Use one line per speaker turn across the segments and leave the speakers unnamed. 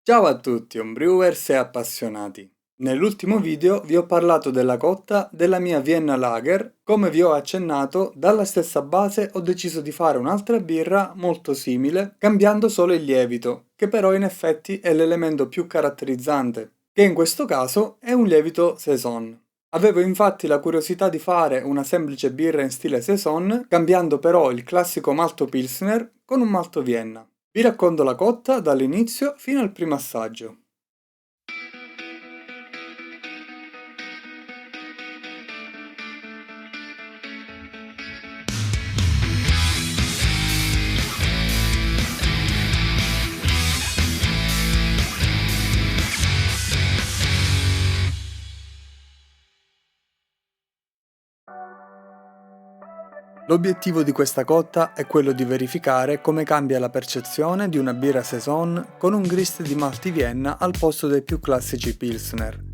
Ciao a tutti, homebrewers e appassionati. Nell'ultimo video vi ho parlato della cotta della mia Vienna Lager. Come vi ho accennato, dalla stessa base ho deciso di fare un'altra birra molto simile, cambiando solo il lievito, che però in effetti è l'elemento più caratterizzante, che in questo caso è un lievito Saison. Avevo infatti la curiosità di fare una semplice birra in stile Saison, cambiando però il classico malto Pilsner con un malto Vienna. Vi racconto la cotta dall'inizio fino al primo assaggio. L'obiettivo di questa cotta è quello di verificare come cambia la percezione di una birra Saison con un grist di malti Vienna al posto dei più classici Pilsner.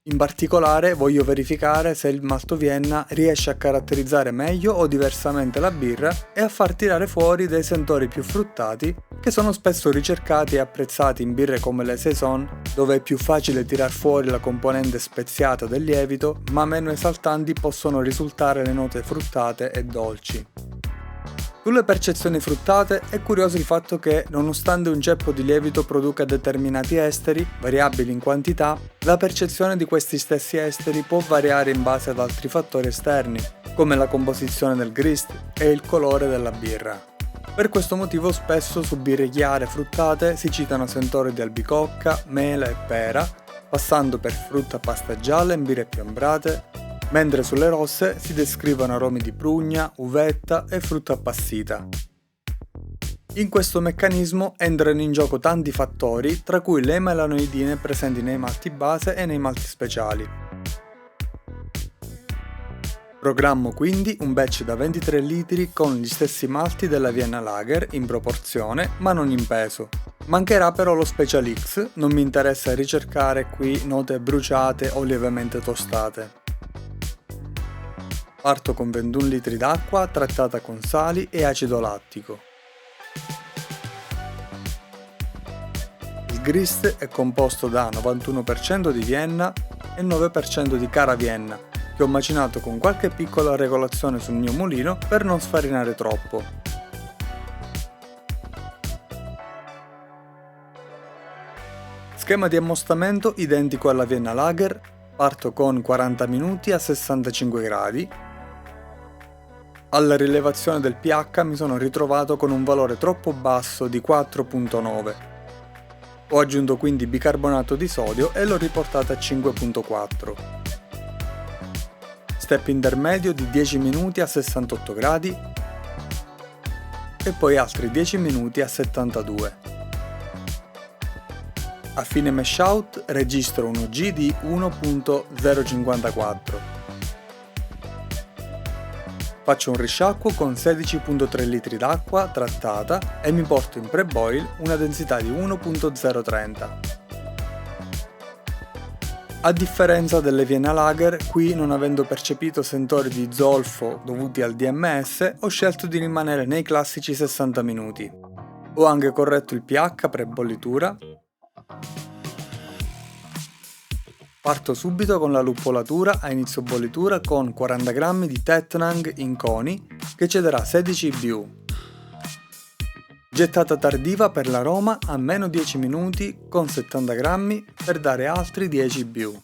In particolare voglio verificare se il malto Vienna riesce a caratterizzare meglio o diversamente la birra e a far tirare fuori dei sentori più fruttati che sono spesso ricercati e apprezzati in birre come le Saison, dove è più facile tirar fuori la componente speziata del lievito, ma meno esaltanti possono risultare le note fruttate e dolci. Sulle percezioni fruttate è curioso il fatto che, nonostante un ceppo di lievito produca determinati esteri, variabili in quantità, la percezione di questi stessi esteri può variare in base ad altri fattori esterni, come la composizione del grist e il colore della birra. Per questo motivo spesso su birre chiare fruttate si citano sentori di albicocca, mela e pera, passando per frutta pasta gialla in birre più ambrate, mentre sulle rosse si descrivono aromi di prugna, uvetta e frutta appassita. In questo meccanismo entrano in gioco tanti fattori, tra cui le melanoidine presenti nei malti base e nei malti speciali. Programmo quindi un batch da 23 litri con gli stessi malti della Vienna Lager in proporzione, ma non in peso. Mancherà però lo Special X, non mi interessa ricercare qui note bruciate o lievemente tostate. Parto con 21 litri d'acqua trattata con sali e acido lattico. Il grist è composto da 91% di Vienna e 9% di Cara Vienna, che ho macinato con qualche piccola regolazione sul mio mulino per non sfarinare troppo. Schema di ammostamento identico alla Vienna Lager, parto con 40 minuti a 65 gradi. Alla rilevazione del pH mi sono ritrovato con un valore troppo basso di 4.9. Ho aggiunto quindi bicarbonato di sodio e l'ho riportato a 5.4. Step intermedio di 10 minuti a 68 gradi e poi altri 10 minuti a 72. A fine mesh out registro uno G di 1.054. Faccio un risciacquo con 16.3 litri d'acqua trattata e mi porto in pre-boil una densità di 1.030. A differenza delle Vienna Lager, qui non avendo percepito sentori di zolfo dovuti al DMS, ho scelto di rimanere nei classici 60 minuti. Ho anche corretto il pH pre-bollitura. Parto subito con la luppolatura a inizio bollitura con 40 g di Tettnang in coni che cederà 16 IBU. Gettata tardiva per l'aroma a meno 10 minuti con 70 g per dare altri 10 IBU.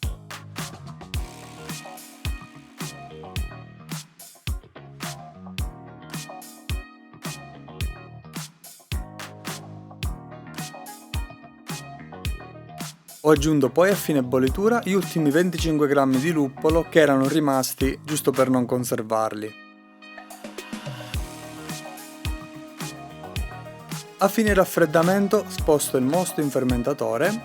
Ho aggiunto poi a fine bollitura gli ultimi 25 g di luppolo che erano rimasti giusto per non conservarli. A fine raffreddamento sposto il mosto in fermentatore.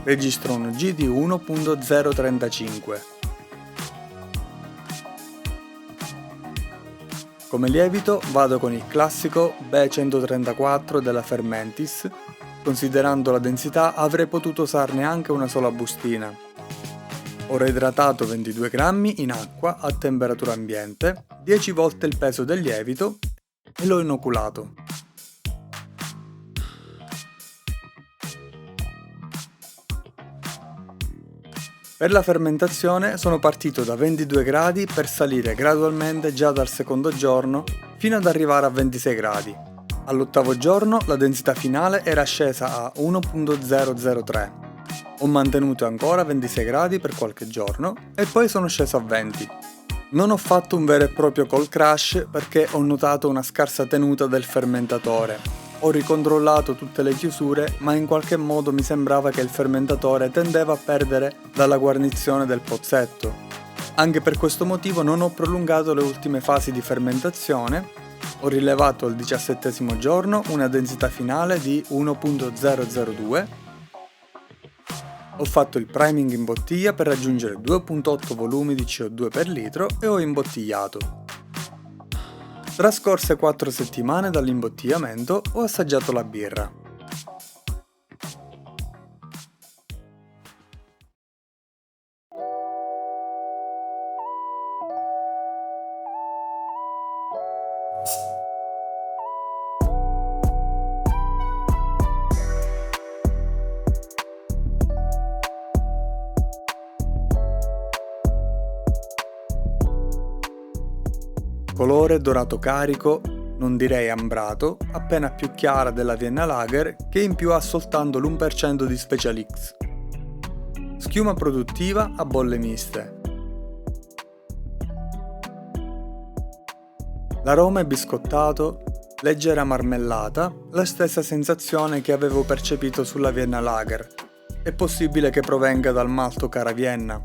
Registro un G di 1.035. Come lievito vado con il classico B134 della Fermentis. Considerando la densità avrei potuto usarne anche una sola bustina. Ho reidratato 22 g in acqua a temperatura ambiente, 10 volte il peso del lievito e l'ho inoculato. Per la fermentazione sono partito da 22 gradi per salire gradualmente già dal secondo giorno fino ad arrivare a 26 gradi. All'8° giorno la densità finale era scesa a 1.003. Ho mantenuto ancora 26 gradi per qualche giorno e poi sono sceso a 20. Non ho fatto un vero e proprio cold crash perché ho notato una scarsa tenuta del fermentatore. Ho ricontrollato tutte le chiusure, ma in qualche modo mi sembrava che il fermentatore tendeva a perdere dalla guarnizione del pozzetto. Anche per questo motivo non ho prolungato le ultime fasi di fermentazione. Ho rilevato al 17° giorno una densità finale di 1.002. Ho fatto il priming in bottiglia per raggiungere 2.8 volumi di CO2 per litro e ho imbottigliato. Trascorse 4 settimane dall'imbottigliamento, ho assaggiato la birra. Colore dorato carico, non direi ambrato, appena più chiara della Vienna Lager, che in più ha soltanto l'1% di Special X. Schiuma produttiva a bolle miste. L'aroma è biscottato, leggera marmellata, la stessa sensazione che avevo percepito sulla Vienna Lager. È possibile che provenga dal malto Caravienna.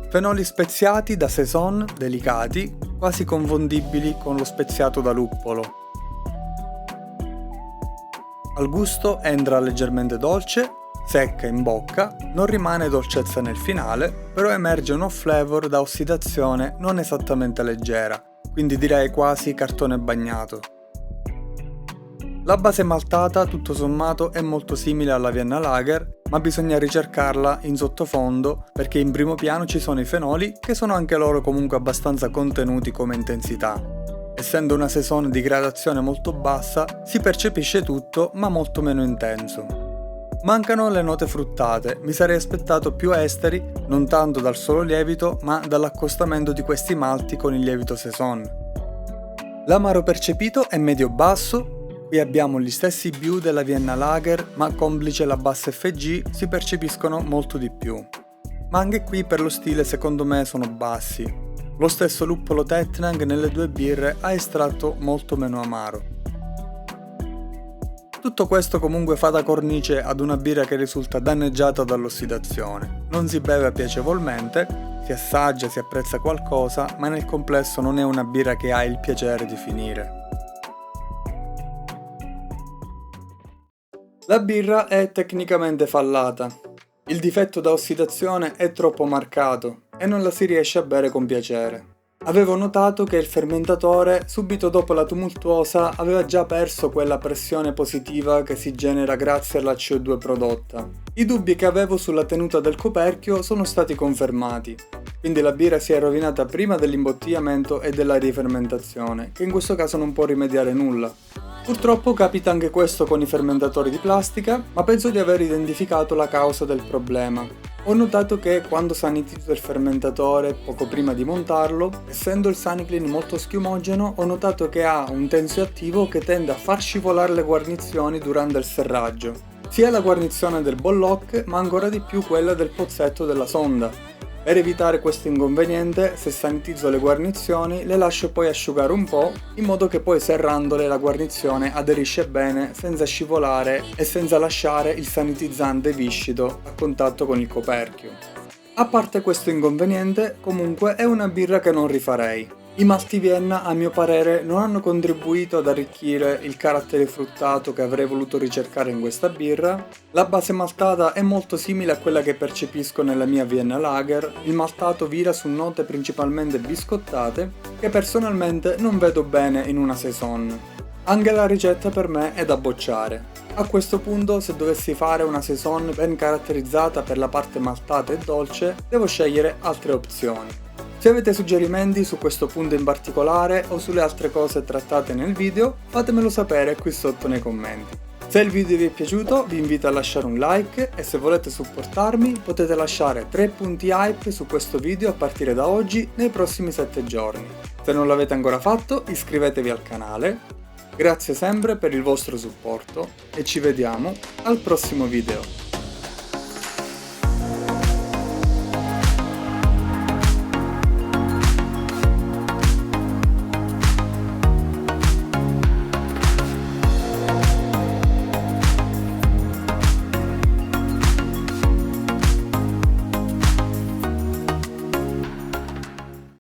Fenoli speziati da saison, delicati, quasi confondibili con lo speziato da luppolo. Al gusto entra leggermente dolce, secca in bocca, non rimane dolcezza nel finale, però emerge un off flavor da ossidazione non esattamente leggera, quindi direi quasi cartone bagnato. La base maltata, tutto sommato, è molto simile alla Vienna Lager, ma bisogna ricercarla in sottofondo perché in primo piano ci sono i fenoli che sono anche loro comunque abbastanza contenuti come intensità. Essendo una saison di gradazione molto bassa, si percepisce tutto ma molto meno intenso. Mancano le note fruttate, mi sarei aspettato più esteri, non tanto dal solo lievito ma dall'accostamento di questi malti con il lievito saison. L'amaro percepito è medio-basso. Qui abbiamo gli stessi BIU della Vienna Lager, ma complice la bassa FG si percepiscono molto di più. Ma anche qui per lo stile secondo me sono bassi. Lo stesso luppolo Tettnang nelle due birre ha estratto molto meno amaro. Tutto questo comunque fa da cornice ad una birra che risulta danneggiata dall'ossidazione. Non si beve piacevolmente, si assaggia, si apprezza qualcosa, ma nel complesso non è una birra che hai il piacere di finire. La birra è tecnicamente fallata. Il difetto da ossidazione è troppo marcato e non la si riesce a bere con piacere. Avevo notato che il fermentatore, subito dopo la tumultuosa, aveva già perso quella pressione positiva che si genera grazie alla CO2 prodotta. I dubbi che avevo sulla tenuta del coperchio sono stati confermati, quindi la birra si è rovinata prima dell'imbottigliamento e della rifermentazione, che in questo caso non può rimediare nulla. Purtroppo capita anche questo con i fermentatori di plastica, ma penso di aver identificato la causa del problema. Ho notato che quando sanitizzo il fermentatore poco prima di montarlo, essendo il Saniclean molto schiumogeno, ho notato che ha un tensioattivo che tende a far scivolare le guarnizioni durante il serraggio. Sia la guarnizione del bollock, ma ancora di più quella del pozzetto della sonda. Per evitare questo inconveniente, se sanitizzo le guarnizioni, le lascio poi asciugare un po', in modo che poi serrandole la guarnizione aderisce bene senza scivolare e senza lasciare il sanitizzante viscido a contatto con il coperchio. A parte questo inconveniente, comunque è una birra che non rifarei. I malti Vienna, a mio parere, non hanno contribuito ad arricchire il carattere fruttato che avrei voluto ricercare in questa birra. La base maltata è molto simile a quella che percepisco nella mia Vienna Lager. Il maltato vira su note principalmente biscottate, che personalmente non vedo bene in una saison. Anche la ricetta per me è da bocciare. A questo punto, se dovessi fare una saison ben caratterizzata per la parte maltata e dolce, devo scegliere altre opzioni. Se avete suggerimenti su questo punto in particolare o sulle altre cose trattate nel video, fatemelo sapere qui sotto nei commenti. Se il video vi è piaciuto vi invito a lasciare un like e se volete supportarmi potete lasciare 3 punti hype su questo video a partire da oggi nei prossimi 7 giorni. Se non l'avete ancora fatto iscrivetevi al canale. Grazie sempre per il vostro supporto e ci vediamo al prossimo video.